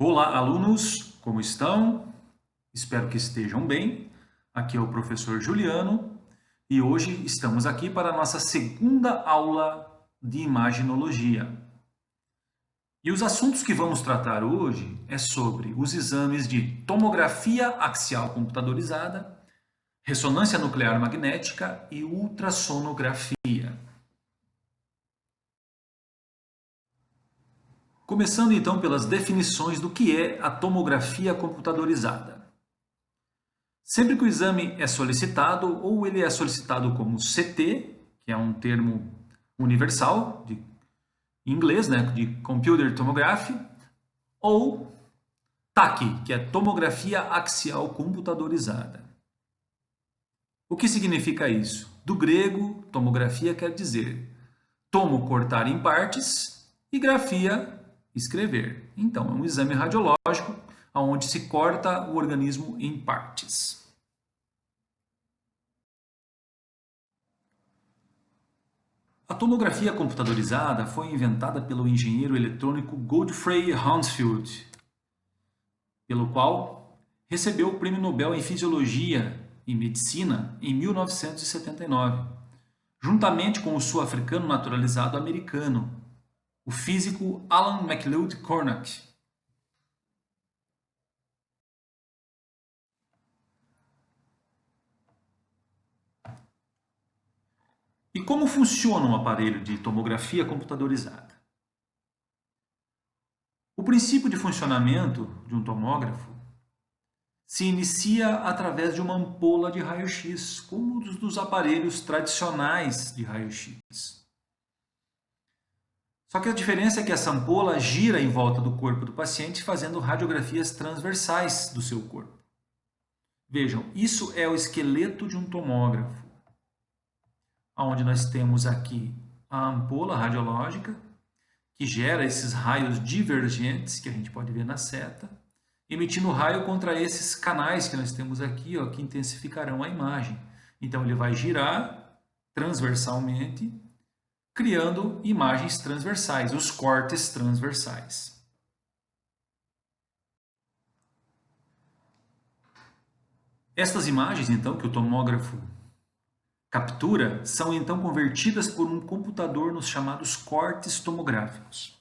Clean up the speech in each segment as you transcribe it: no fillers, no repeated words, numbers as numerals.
Olá, alunos, como estão? Espero que estejam bem. Aqui é o professor Juliano e hoje estamos aqui para a nossa segunda aula de imaginologia. E os assuntos que vamos tratar hoje é sobre os exames de tomografia axial computadorizada, ressonância nuclear magnética e ultrassonografia. Começando então pelas definições do que é a tomografia computadorizada. Sempre que o exame é solicitado, ou ele é solicitado como CT, que é um termo universal, em inglês, né, de Computer Tomography, ou TAC, que é tomografia axial computadorizada. O que significa isso? Do grego, tomografia quer dizer tomo, cortar em partes, e grafia, escrever. Então, é um exame radiológico onde se corta o organismo em partes. A tomografia computadorizada foi inventada pelo engenheiro eletrônico Godfrey Hounsfield, pelo qual recebeu o Prêmio Nobel em Fisiologia e Medicina em 1979, juntamente com o sul-africano naturalizado americano, o físico Alan MacLeod Cornuck. E como funciona um aparelho de tomografia computadorizada? O princípio de funcionamento de um tomógrafo se inicia através de uma ampola de raio-x, como os dos aparelhos tradicionais de raio-x. Só que a diferença é que essa ampola gira em volta do corpo do paciente, fazendo radiografias transversais do seu corpo. Vejam, isso é o esqueleto de um tomógrafo, onde nós temos aqui a ampola radiológica, que gera esses raios divergentes, que a gente pode ver na seta, emitindo raio contra esses canais que nós temos aqui, ó, que intensificarão a imagem. Então ele vai girar transversalmente, criando imagens transversais, os cortes transversais. Estas imagens, então, que o tomógrafo captura, são então convertidas por um computador nos chamados cortes tomográficos.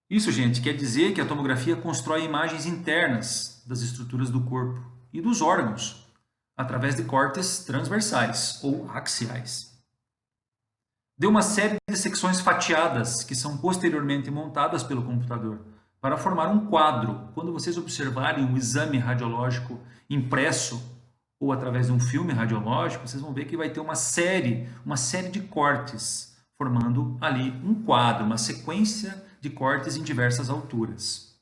Isso, gente, quer dizer que a tomografia constrói imagens internas das estruturas do corpo e dos órgãos, através de cortes transversais ou axiais. De uma série de secções fatiadas que são posteriormente montadas pelo computador para formar um quadro. Quando vocês observarem um exame radiológico impresso ou através de um filme radiológico, vocês vão ver que vai ter uma série de cortes, formando ali um quadro, uma sequência de cortes em diversas alturas.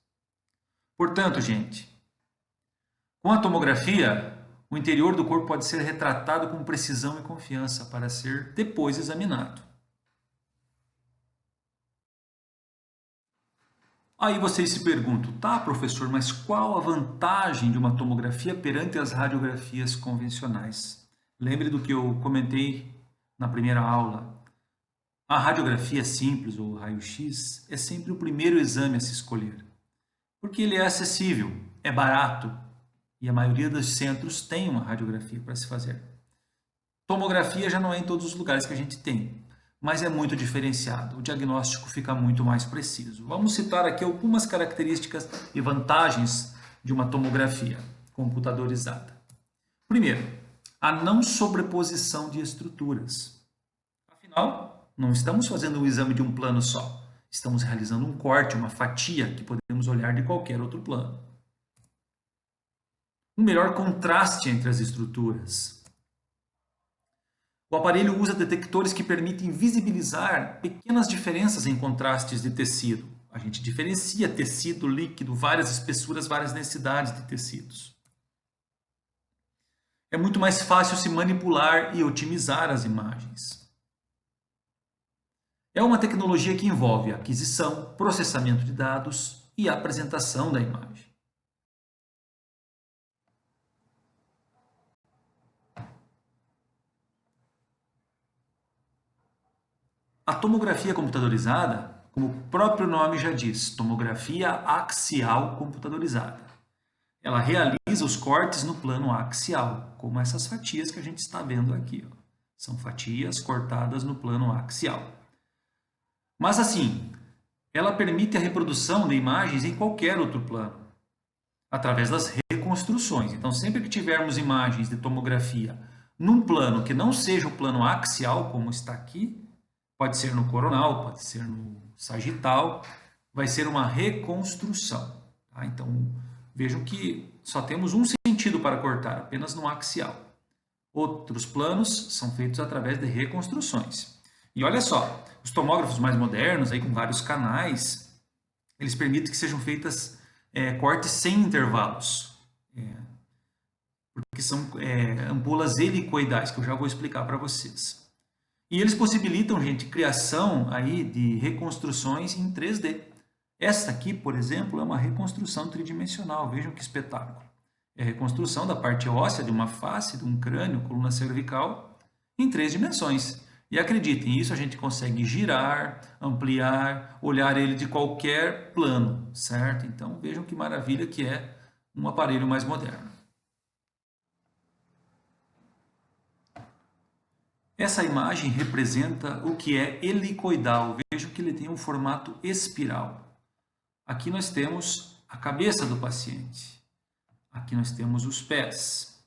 Portanto, gente, com a tomografia, o interior do corpo pode ser retratado com precisão e confiança para ser depois examinado. Aí vocês se perguntam, tá, professor, mas qual a vantagem de uma tomografia perante as radiografias convencionais? Lembre do que eu comentei na primeira aula. A radiografia simples, ou raio-x, é sempre o primeiro exame a se escolher, porque ele é acessível, é barato, e a maioria dos centros tem uma radiografia para se fazer. Tomografia já não é em todos os lugares que a gente tem, mas é muito diferenciado. O diagnóstico fica muito mais preciso. Vamos citar aqui algumas características e vantagens de uma tomografia computadorizada. Primeiro, a não sobreposição de estruturas. Afinal, não estamos fazendo um exame de um plano só. Estamos realizando um corte, uma fatia que podemos olhar de qualquer outro plano. Um melhor contraste entre as estruturas. O aparelho usa detectores que permitem visibilizar pequenas diferenças em contrastes de tecido. A gente diferencia tecido, líquido, várias espessuras, várias densidades de tecidos. É muito mais fácil se manipular e otimizar as imagens. É uma tecnologia que envolve aquisição, processamento de dados e apresentação da imagem. A tomografia computadorizada como o próprio nome já diz, tomografia axial computadorizada. Ela realiza os cortes no plano axial, como essas fatias que a gente está vendo aqui. Ó. São fatias cortadas no plano axial. Mas assim, ela permite a reprodução de imagens em qualquer outro plano, através das reconstruções. Então, sempre que tivermos imagens de tomografia num plano que não seja o plano axial, como está aqui, pode ser no coronal, pode ser no sagital, vai ser uma reconstrução. Tá? Então, vejam que só temos um sentido para cortar, apenas no axial. Outros planos são feitos através de reconstruções. E olha só, os tomógrafos mais modernos, aí com vários canais, eles permitem que sejam feitas cortes sem intervalos. Porque são ampolas helicoidais, que eu já vou explicar para vocês. E eles possibilitam, gente, criação aí de reconstruções em 3D. Esta aqui, por exemplo, é uma reconstrução tridimensional. Vejam que espetáculo. É a reconstrução da parte óssea de uma face, de um crânio, coluna cervical, em 3 dimensões. E acreditem, isso a gente consegue girar, ampliar, olhar ele de qualquer plano, certo? Então vejam que maravilha que é um aparelho mais moderno. Essa imagem representa o que é helicoidal. Vejam que ele tem um formato espiral. Aqui nós temos a cabeça do paciente. Aqui nós temos os pés.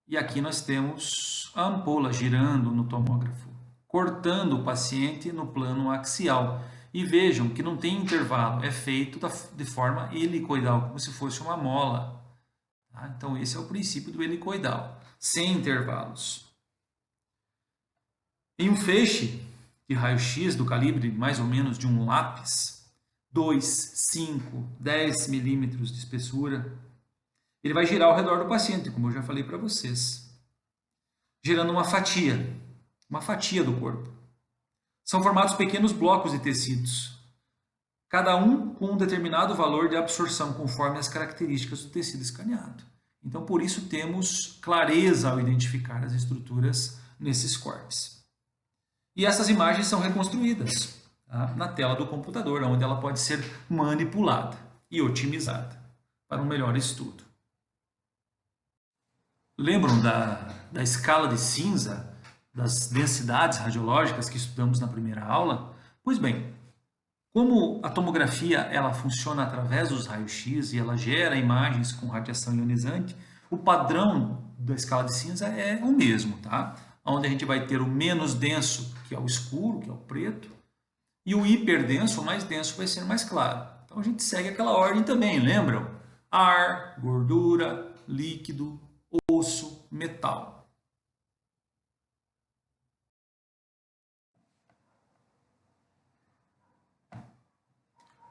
E aqui nós temos a ampola girando no tomógrafo, cortando o paciente no plano axial. E vejam que não tem intervalo, é feito de forma helicoidal, como se fosse uma mola. Tá? Então esse é o princípio do helicoidal, sem intervalos. Em um feixe de raio-x do calibre mais ou menos de um lápis, 2, 5, 10 milímetros de espessura, ele vai girar ao redor do paciente, como eu já falei para vocês, gerando uma fatia do corpo. São formados pequenos blocos de tecidos, cada um com um determinado valor de absorção, conforme as características do tecido escaneado. Então, por isso, temos clareza ao identificar as estruturas nesses cortes. E essas imagens são reconstruídas na tela do computador, onde ela pode ser manipulada e otimizada para um melhor estudo. Lembram da escala de cinza, das densidades radiológicas que estudamos na primeira aula? Pois bem, como a tomografia ela funciona através dos raios-x e ela gera imagens com radiação ionizante, o padrão da escala de cinza é o mesmo, tá? Onde a gente vai ter o menos denso, que é o escuro, que é o preto, e o hiperdenso, o mais denso, vai ser mais claro. Então a gente segue aquela ordem também, lembram? Ar, gordura, líquido, osso, metal.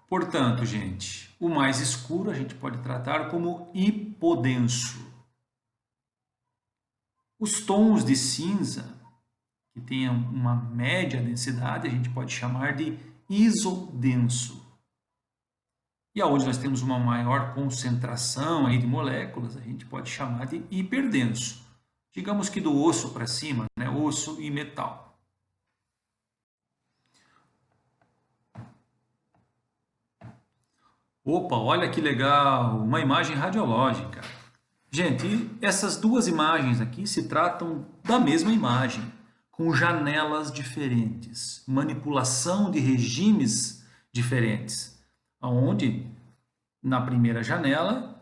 Portanto, gente, o mais escuro a gente pode tratar como hipodenso. Os tons de cinza, que tenham uma média densidade, a gente pode chamar de isodenso. E aonde nós temos uma maior concentração aí de moléculas, a gente pode chamar de hiperdenso. Digamos que do osso para cima, né? Osso e metal. Opa, olha que legal, uma imagem radiológica. Gente, essas duas imagens aqui se tratam da mesma imagem, com janelas diferentes, manipulação de regimes diferentes, onde na primeira janela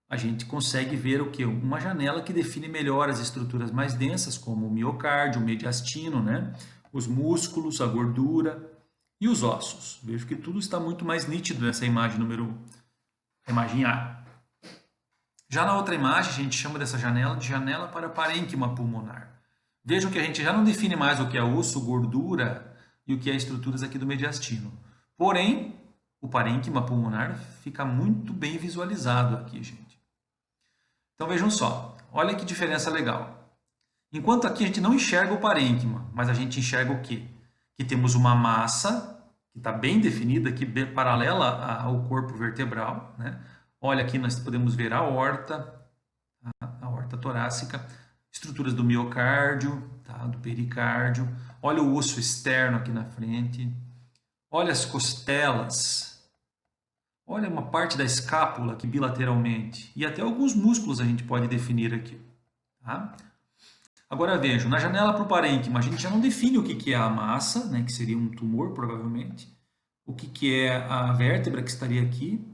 a gente consegue ver o que? Uma janela que define melhor as estruturas mais densas, como o miocárdio, o mediastino, né? Os músculos, a gordura e os ossos. Vejo que tudo está muito mais nítido nessa imagem número 1, a imagem A. Já na outra imagem, a gente chama dessa janela de janela para parênquima pulmonar. Vejam que a gente já não define mais o que é osso, gordura e o que é estruturas aqui do mediastino. Porém, o parênquima pulmonar fica muito bem visualizado aqui, gente. Então vejam só, olha que diferença legal. Enquanto aqui a gente não enxerga o parênquima, mas a gente enxerga o quê? Que temos uma massa que está bem definida aqui, paralela ao corpo vertebral, né? Olha aqui nós podemos ver a aorta torácica, estruturas do miocárdio, tá? Do pericárdio. Olha o osso externo aqui na frente. Olha as costelas. Olha uma parte da escápula aqui bilateralmente. E até alguns músculos a gente pode definir aqui. Tá? Agora vejam, na janela para o parênquima, a gente já não define o que é a massa, né, que seria um tumor provavelmente. O que é a vértebra que estaria aqui.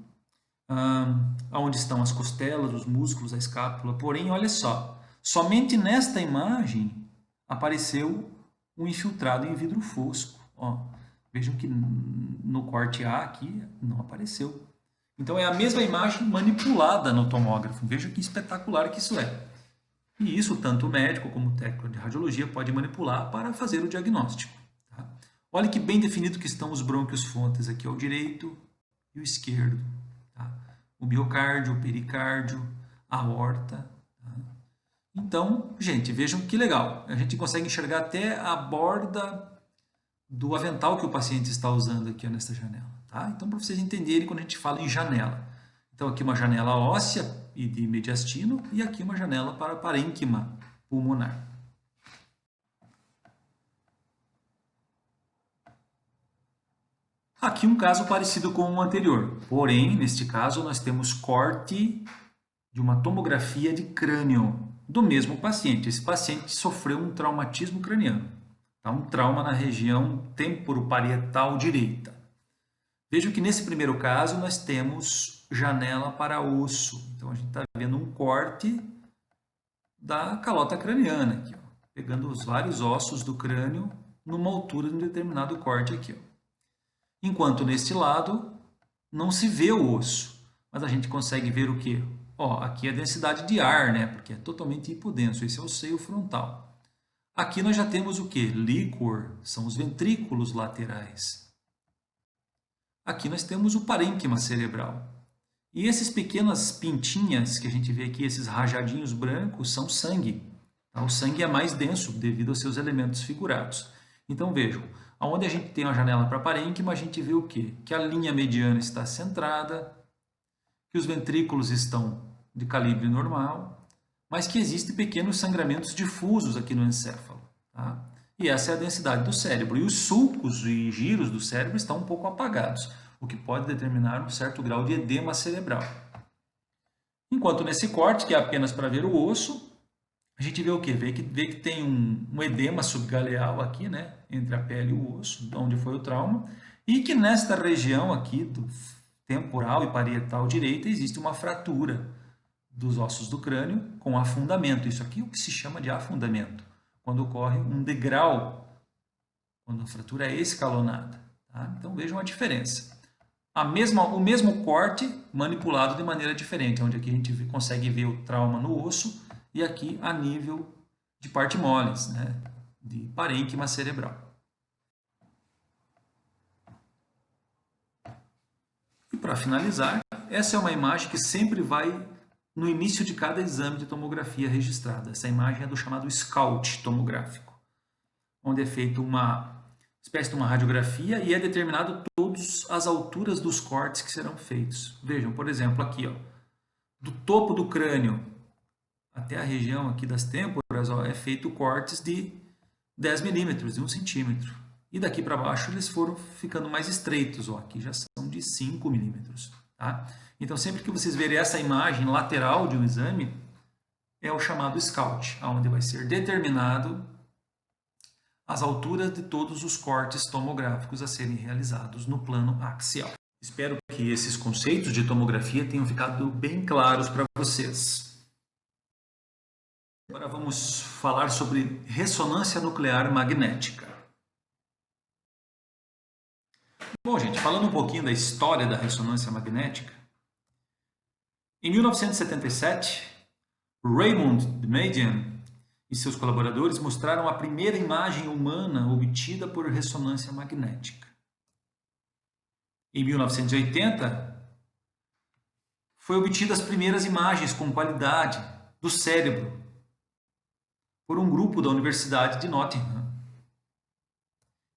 Onde estão as costelas, os músculos, a escápula. Porém, olha só, somente nesta imagem apareceu um infiltrado em vidro fosco. Ó, vejam que no corte A aqui não apareceu. Então é a mesma imagem manipulada no tomógrafo. Vejam que espetacular que isso é. E isso tanto o médico como o técnico de radiologia pode manipular para fazer o diagnóstico. Tá? Olha que bem definido que estão os brônquios fontes aqui ao direito e o esquerdo. Tá? O miocárdio, o pericárdio, a aorta. Tá? Então, gente, vejam que legal. A gente consegue enxergar até a borda do avental que o paciente está usando aqui nessa janela. Tá? Então, para vocês entenderem quando a gente fala em janela. Então, aqui uma janela óssea e de mediastino e aqui uma janela para parênquima pulmonar. Aqui um caso parecido com o anterior, porém, neste caso, nós temos corte de uma tomografia de crânio do mesmo paciente. Esse paciente sofreu um traumatismo craniano, tá? Um trauma na região temporoparietal direita. Vejam que nesse primeiro caso nós temos janela para osso. Então a gente está vendo um corte da calota craniana, aqui, ó, pegando os vários ossos do crânio numa altura de um determinado corte aqui. Ó. Enquanto neste lado não se vê o osso, mas a gente consegue ver o quê? Ó, aqui é a densidade de ar, né? Porque é totalmente hipodenso. Esse é o seio frontal. Aqui nós já temos o quê? Líquor, são os ventrículos laterais. Aqui nós temos o parênquima cerebral. E essas pequenas pintinhas que a gente vê aqui, esses rajadinhos brancos, são sangue. Tá? O sangue é mais denso devido aos seus elementos figurados. Então vejam, onde a gente tem a janela para parênquima, a gente vê o quê? Que a linha mediana está centrada, que os ventrículos estão de calibre normal, mas que existem pequenos sangramentos difusos aqui no encéfalo. Tá? E essa é a densidade do cérebro. E os sulcos e giros do cérebro estão um pouco apagados, o que pode determinar um certo grau de edema cerebral. Enquanto nesse corte, que é apenas para ver o osso, a gente vê o quê? Vê que tem um edema subgaleal aqui, né? Entre a pele e o osso, onde foi o trauma, e que nesta região aqui, do temporal e parietal direita, existe uma fratura dos ossos do crânio com afundamento. Isso aqui é o que se chama de afundamento, quando ocorre um degrau, quando a fratura é escalonada. Tá? Então vejam a diferença. O mesmo corte manipulado de maneira diferente, onde aqui a gente consegue ver o trauma no osso e aqui a nível de parte moles, né? De parênquima cerebral. E para finalizar, essa é uma imagem que sempre vai no início de cada exame de tomografia registrada. Essa imagem é do chamado scout tomográfico, onde é feita uma espécie de uma radiografia e é determinado todas as alturas dos cortes que serão feitos. Vejam, por exemplo, aqui, ó, do topo do crânio até a região aqui das têmporas, ó, é feito cortes de 10 milímetros, de 1 centímetro. E daqui para baixo eles foram ficando mais estreitos, ó, aqui já são de 5 milímetros. Tá? Então, sempre que vocês verem essa imagem lateral de um exame, é o chamado scout, onde vai ser determinado as alturas de todos os cortes tomográficos a serem realizados no plano axial. Espero que esses conceitos de tomografia tenham ficado bem claros para vocês. Agora vamos falar sobre ressonância nuclear magnética. Bom, gente, falando um pouquinho da história da ressonância magnética, em 1977, Raymond Damadian e seus colaboradores mostraram a primeira imagem humana obtida por ressonância magnética. Em 1980, foi obtida as primeiras imagens com qualidade do cérebro por um grupo da Universidade de Nottingham.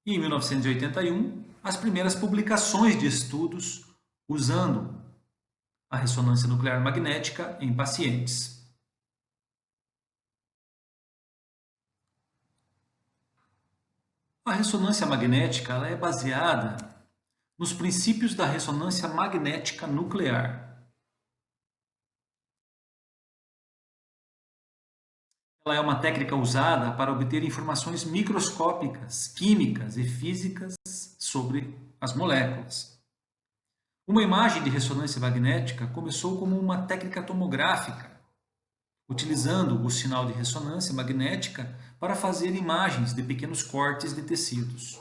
E em 1981, as primeiras publicações de estudos usando a ressonância nuclear magnética em pacientes. A ressonância magnética ela é baseada nos princípios da ressonância magnética nuclear. Ela é uma técnica usada para obter informações microscópicas, químicas e físicas sobre as moléculas. Uma imagem de ressonância magnética começou como uma técnica tomográfica, utilizando o sinal de ressonância magnética para fazer imagens de pequenos cortes de tecidos.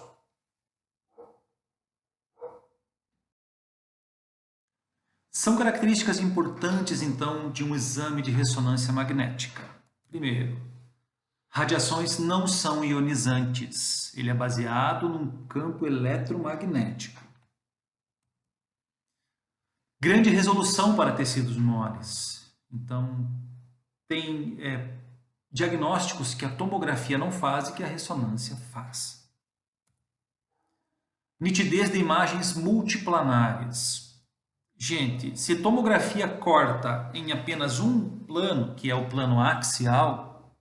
São características importantes, então, de um exame de ressonância magnética. Primeiro, radiações não são ionizantes. Ele é baseado num campo eletromagnético. Grande resolução para tecidos moles. Então, tem diagnósticos que a tomografia não faz e que a ressonância faz. Nitidez de imagens multiplanares. Gente, se tomografia corta em apenas um plano, que é o plano axial,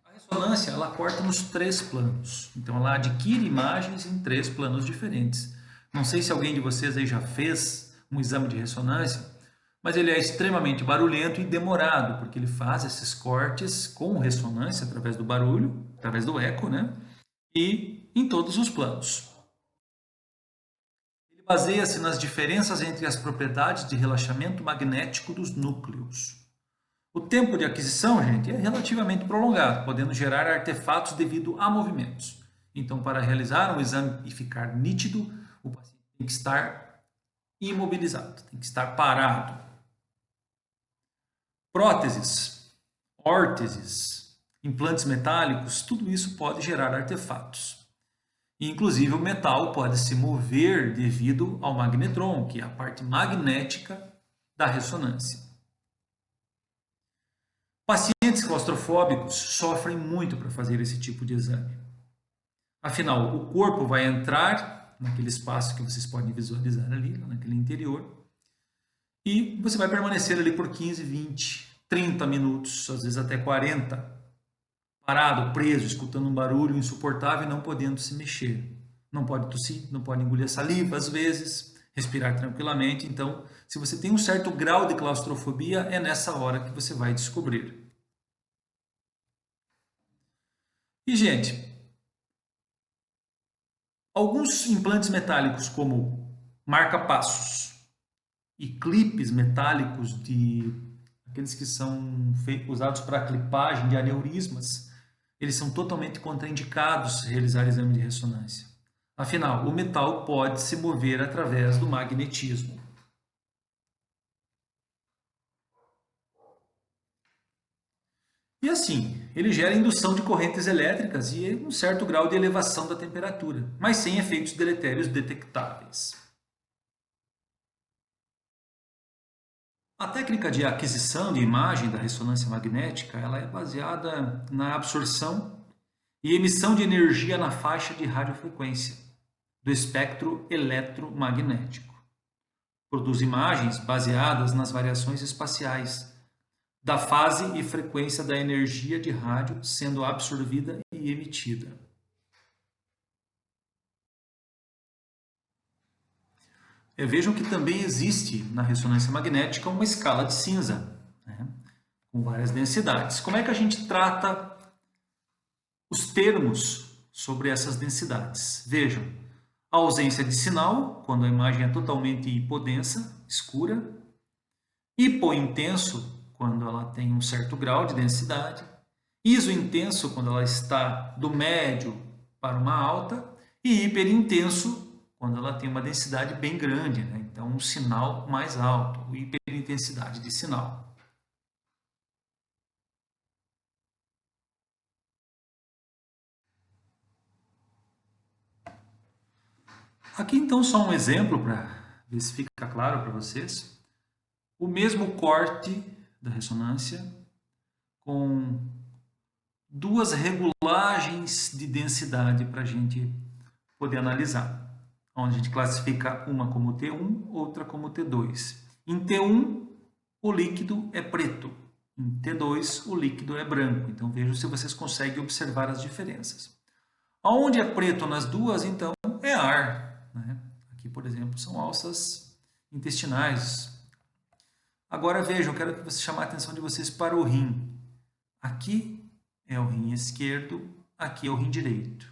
a ressonância ela corta nos 3 planos. Então ela adquire imagens em 3 planos diferentes. Não sei se alguém de vocês aí já fez um exame de ressonância, mas ele é extremamente barulhento e demorado, porque ele faz esses cortes com ressonância através do barulho, através do eco, né? E em todos os planos. Ele baseia-se nas diferenças entre as propriedades de relaxamento magnético dos núcleos. O tempo de aquisição, gente, é relativamente prolongado, podendo gerar artefatos devido a movimentos. Então, para realizar um exame e ficar nítido, o paciente tem que estar imobilizado, tem que estar parado. Próteses, órteses, implantes metálicos, tudo isso pode gerar artefatos. Inclusive o metal pode se mover devido ao magnetron, que é a parte magnética da ressonância. Pacientes claustrofóbicos sofrem muito para fazer esse tipo de exame. Afinal, o corpo vai entrar naquele espaço que vocês podem visualizar ali, naquele interior, e você vai permanecer ali por 15, 20, 30 minutos, às vezes até 40, parado, preso, escutando um barulho insuportável e não podendo se mexer. Não pode tossir, não pode engolir saliva às vezes, respirar tranquilamente. Então, se você tem um certo grau de claustrofobia, é nessa hora que você vai descobrir. E, gente, alguns implantes metálicos, como marca-passos e clipes metálicos, aqueles que são usados para clipagem de aneurismas, eles são totalmente contraindicados realizar exame de ressonância. Afinal, o metal pode se mover através do magnetismo. E assim, ele gera indução de correntes elétricas e um certo grau de elevação da temperatura, mas sem efeitos deletérios detectáveis. A técnica de aquisição de imagem da ressonância magnética ela é baseada na absorção e emissão de energia na faixa de radiofrequência do espectro eletromagnético. Produz imagens baseadas nas variações espaciais da fase e frequência da energia de rádio sendo absorvida e emitida. Vejam que também existe na ressonância magnética uma escala de cinza, né, com várias densidades. Como é que a gente trata os termos sobre essas densidades? Vejam, a ausência de sinal, quando a imagem é totalmente hipodensa, escura, hipointenso, quando ela tem um certo grau de densidade, isointenso, quando ela está do médio para uma alta, e hiperintenso, quando ela tem uma densidade bem grande, né? Então um sinal mais alto, hiperintensidade de sinal. Aqui então só um exemplo para ver se fica claro para vocês. O mesmo corte da ressonância com 2 regulagens de densidade para a gente poder analisar. Onde a gente classifica uma como T1, outra como T2. Em T1, o líquido é preto. Em T2, o líquido é branco. Então vejam se vocês conseguem observar as diferenças. Onde é preto nas duas, então, é ar, né? Aqui, por exemplo, são alças intestinais. Agora vejam, eu quero que você chamar a atenção de vocês para o rim. Aqui é o rim esquerdo, aqui é o rim direito.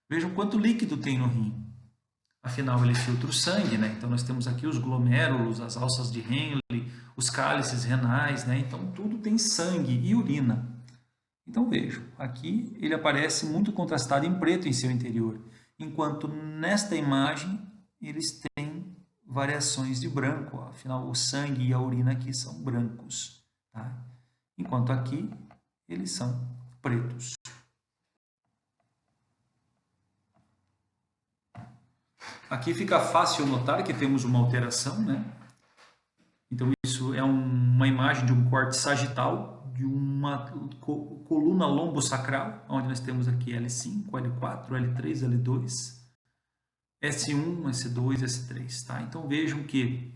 Vejam quanto líquido tem no rim. Afinal, ele filtra o sangue, né? Então, nós temos aqui os glomérulos, as alças de Henle, os cálices renais, né? Então, tudo tem sangue e urina. Então, vejam, aqui ele aparece muito contrastado em preto em seu interior, enquanto nesta imagem eles têm variações de branco. Afinal, o sangue e a urina aqui são brancos, tá? Enquanto aqui eles são pretos. Aqui fica fácil notar que temos uma alteração, né? Então, isso é uma imagem de um corte sagital, de uma coluna lombosacral, onde nós temos aqui L5, L4, L3, L2, S1, S2, S3. Tá? Então, vejam que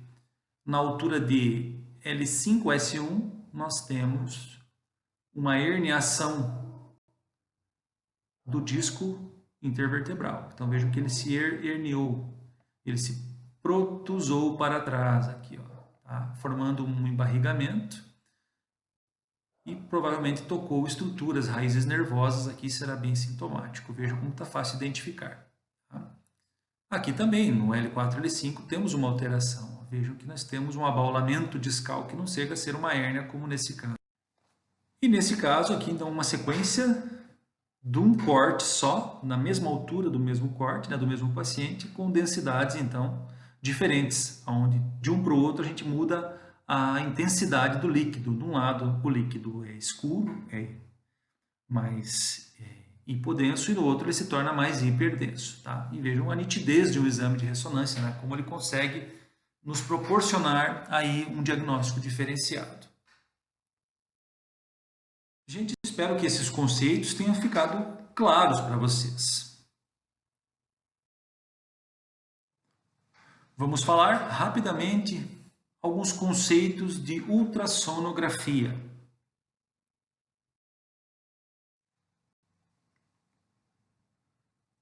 na altura de L5, S1, nós temos uma herniação do disco intervertebral. Então, vejam que ele se herniou, ele se protusou para trás, aqui, ó. Tá? Formando um embarrigamento e provavelmente tocou estruturas, raízes nervosas, aqui será bem sintomático. Vejam como está fácil identificar. Tá? Aqui também, no L4 e L5, temos uma alteração. Vejam que nós temos um abaulamento discal que não chega a ser uma hérnia, como nesse caso. E nesse caso aqui, então, uma sequência de um corte só, na mesma altura do mesmo corte, né, do mesmo paciente, com densidades, então, diferentes, onde de um para o outro a gente muda a intensidade do líquido. De um lado o líquido é escuro, é mais hipodenso, e do outro ele se torna mais hiperdenso. Tá? E vejam a nitidez de um exame de ressonância, né? Como ele consegue nos proporcionar aí um diagnóstico diferenciado. Gente, espero que esses conceitos tenham ficado claros para vocês. Vamos falar rapidamente alguns conceitos de ultrassonografia.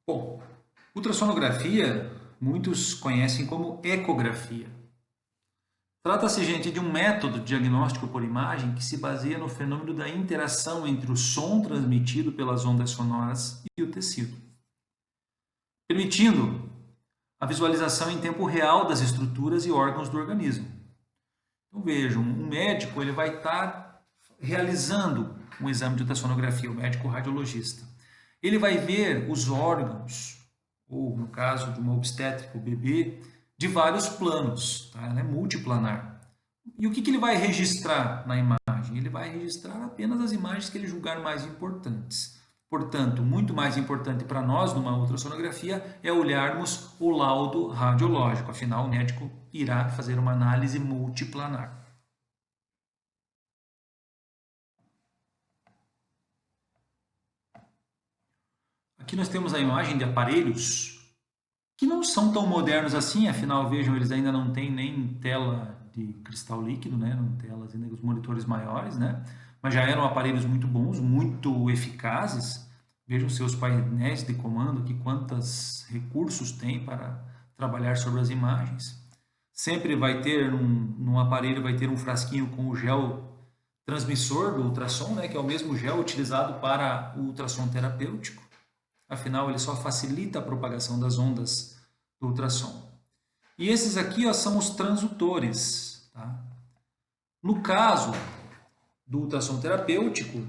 Bom, ultrassonografia muitos conhecem como ecografia. Trata-se, gente, de um método de diagnóstico por imagem que se baseia no fenômeno da interação entre o som transmitido pelas ondas sonoras e o tecido, permitindo a visualização em tempo real das estruturas e órgãos do organismo. Então vejam, um médico ele vai estar realizando um exame de ultrassonografia, o médico radiologista. Ele vai ver os órgãos, ou no caso de uma obstétrica, o bebê, de vários planos, tá? Ela é multiplanar. E o que ele vai registrar na imagem? Ele vai registrar apenas as imagens que ele julgar mais importantes. Portanto, muito mais importante para nós numa ultrassonografia é olharmos o laudo radiológico. Afinal, o médico irá fazer uma análise multiplanar. Aqui nós temos a imagem de aparelhos que não são tão modernos assim, afinal, vejam, eles ainda não têm nem tela de cristal líquido, né? Não telas ainda, os monitores maiores, né? Mas já eram aparelhos muito bons, muito eficazes. Vejam seus painéis de comando aqui, quantos recursos tem para trabalhar sobre as imagens. Sempre vai ter, num aparelho, vai ter um frasquinho com o gel transmissor do ultrassom, né? Que é o mesmo gel utilizado para o ultrassom terapêutico. Afinal, ele só facilita a propagação das ondas do ultrassom. E esses aqui, ó, são os transdutores. Tá? No caso do ultrassom terapêutico,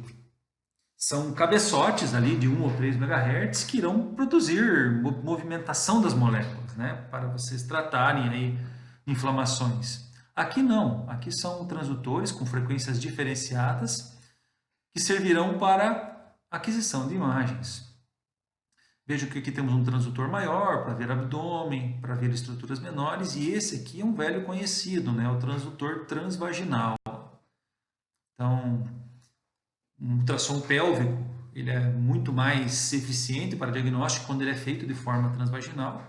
são cabeçotes ali de 1 ou 3 MHz que irão produzir movimentação das moléculas, né? Para vocês tratarem aí inflamações. Aqui não, aqui são transdutores com frequências diferenciadas que servirão para aquisição de imagens. Vejo que aqui temos um transdutor maior para ver abdômen, para ver estruturas menores, e esse aqui é um velho conhecido, né? O transdutor transvaginal. Então, um ultrassom pélvico, ele é muito mais eficiente para diagnóstico quando ele é feito de forma transvaginal.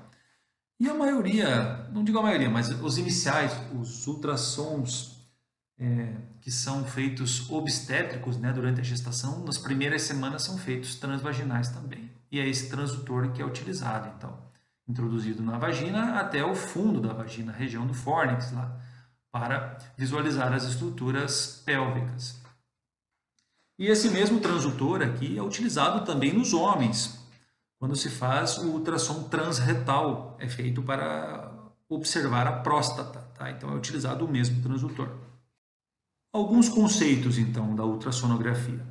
E a maioria, não digo a maioria, mas os iniciais, os ultrassons que são feitos obstétricos, né, durante a gestação, nas primeiras semanas são feitos transvaginais também. e é esse transdutor que é utilizado, então, introduzido na vagina até o fundo da vagina, a região do fórnix lá, para visualizar as estruturas pélvicas. E esse mesmo transdutor aqui é utilizado também nos homens, quando se faz o ultrassom transretal, é feito para observar a próstata, tá? Então é utilizado o mesmo transdutor. Alguns conceitos, então, da ultrassonografia.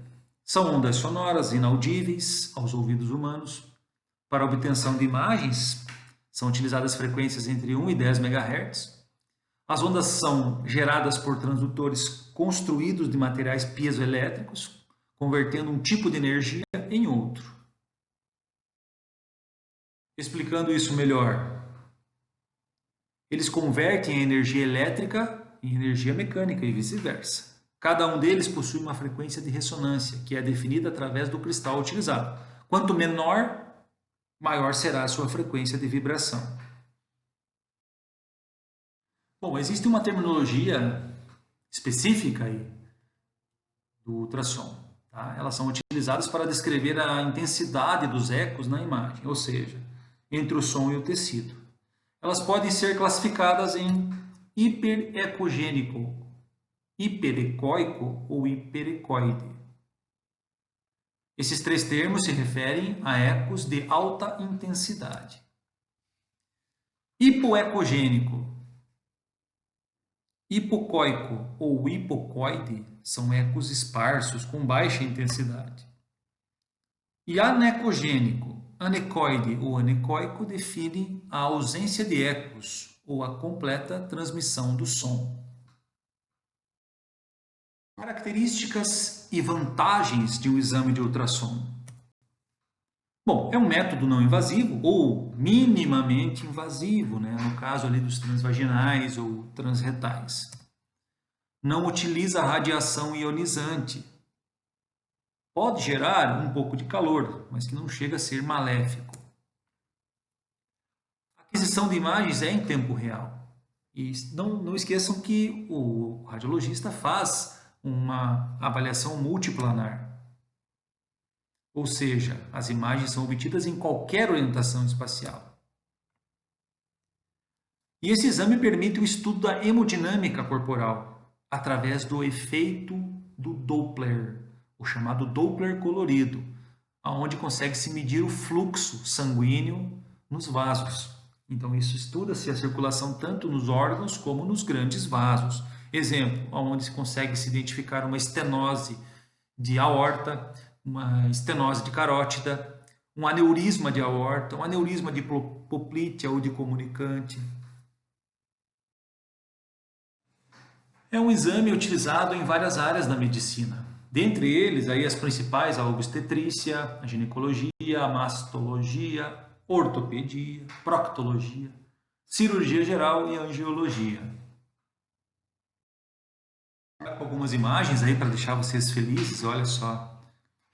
São ondas sonoras inaudíveis aos ouvidos humanos. Para a obtenção de imagens, são utilizadas frequências entre 1 e 10 MHz. As ondas são geradas por transdutores construídos de materiais piezoelétricos, convertendo um tipo de energia em outro. Explicando isso melhor, eles convertem a energia elétrica em energia mecânica e vice-versa. Cada um deles possui uma frequência de ressonância, que é definida através do cristal utilizado. Quanto menor, maior será a sua frequência de vibração. Bom, existe uma terminologia específica aí do ultrassom. Tá? Elas são utilizadas para descrever a intensidade dos ecos na imagem, ou seja, entre o som e o tecido. Elas podem ser classificadas em hiperecogênico, hiperecóico ou hiperecoide. Esses três termos se referem a ecos de alta intensidade. Hipoecogênico, hipocóico ou hipocoide são ecos esparsos com baixa intensidade. E anecogênico, anecoide ou anecoico define a ausência de ecos ou a completa transmissão do som. Características e vantagens de um exame de ultrassom. Bom, é um método não invasivo ou minimamente invasivo, né? No caso ali dos transvaginais ou transretais. Não utiliza radiação ionizante. Pode gerar um pouco de calor, mas que não chega a ser maléfico. A aquisição de imagens é em tempo real. E não esqueçam que o radiologista faz uma avaliação multiplanar. Ou seja, as imagens são obtidas em qualquer orientação espacial. E esse exame permite o estudo da hemodinâmica corporal, através do efeito do Doppler, o chamado Doppler colorido, onde consegue-se medir o fluxo sanguíneo nos vasos. Então, isso estuda-se a circulação tanto nos órgãos como nos grandes vasos. Exemplo, onde se consegue se identificar uma estenose de aorta, uma estenose de carótida, um aneurisma de aorta, um aneurisma de poplítea ou de comunicante. É um exame utilizado em várias áreas da medicina. Dentre eles, aí as principais, a obstetrícia, a ginecologia, a mastologia, ortopedia, proctologia, cirurgia geral e angiologia. Algumas imagens aí para deixar vocês felizes, olha só,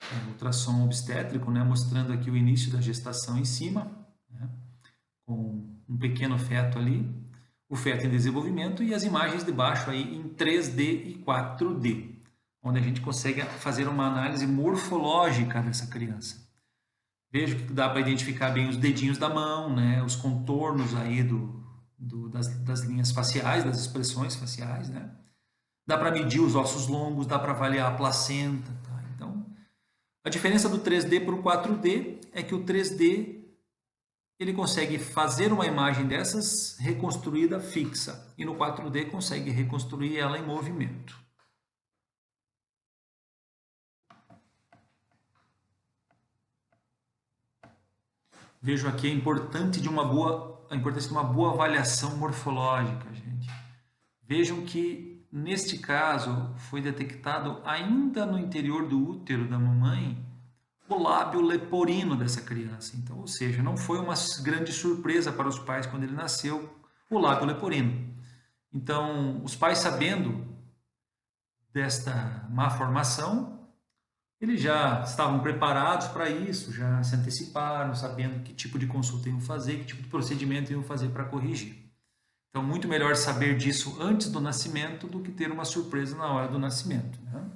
o ultrassom obstétrico, né, mostrando aqui o início da gestação em cima, né, com um pequeno feto ali, o feto em desenvolvimento e as imagens de baixo aí em 3D e 4D, onde a gente consegue fazer uma análise morfológica dessa criança. Veja que dá para identificar bem os dedinhos da mão, né, os contornos aí das linhas faciais, das expressões faciais, né? Dá para medir os ossos longos, dá para avaliar a placenta. Tá? Então, a diferença do 3D para o 4D é que o 3D ele consegue fazer uma imagem dessas reconstruída fixa e no 4D consegue reconstruir ela em movimento. Vejo aqui a importância de uma boa avaliação morfológica, gente. Vejam que neste caso, foi detectado ainda no interior do útero da mamãe o lábio leporino dessa criança. Então, ou seja, não foi uma grande surpresa para os pais quando ele nasceu, o lábio leporino. Então, os pais sabendo desta má formação, eles já estavam preparados para isso, já se anteciparam, sabendo que tipo de consulta iam fazer, que tipo de procedimento iam fazer para corrigir. Então, muito melhor saber disso antes do nascimento do que ter uma surpresa na hora do nascimento, né?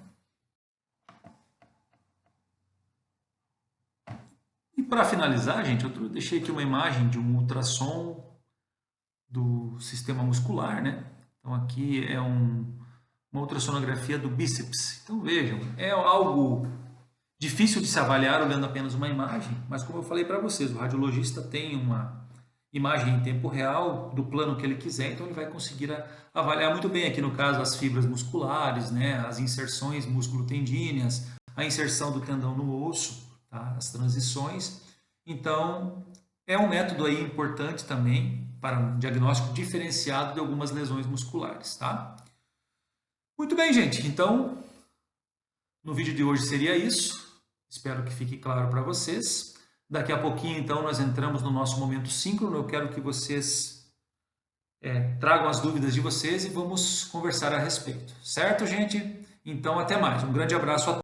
E para finalizar, gente, eu deixei aqui uma imagem de um ultrassom do sistema muscular, né? Então aqui é uma ultrassonografia do bíceps. Então vejam, é algo difícil de se avaliar olhando apenas uma imagem, mas como eu falei para vocês, o radiologista tem uma imagem em tempo real do plano que ele quiser, então ele vai conseguir avaliar muito bem aqui no caso as fibras musculares, né, as inserções músculo-tendíneas, a inserção do tendão no osso, tá, as transições. Então é um método aí importante também para um diagnóstico diferenciado de algumas lesões musculares, tá? Muito bem, gente. Então, no vídeo de hoje seria isso. Espero que fique claro para vocês. Daqui a pouquinho, então, nós entramos no nosso momento síncrono. Eu quero que vocês tragam as dúvidas de vocês e vamos conversar a respeito. Certo, gente? Então, até mais. Um grande abraço a todos.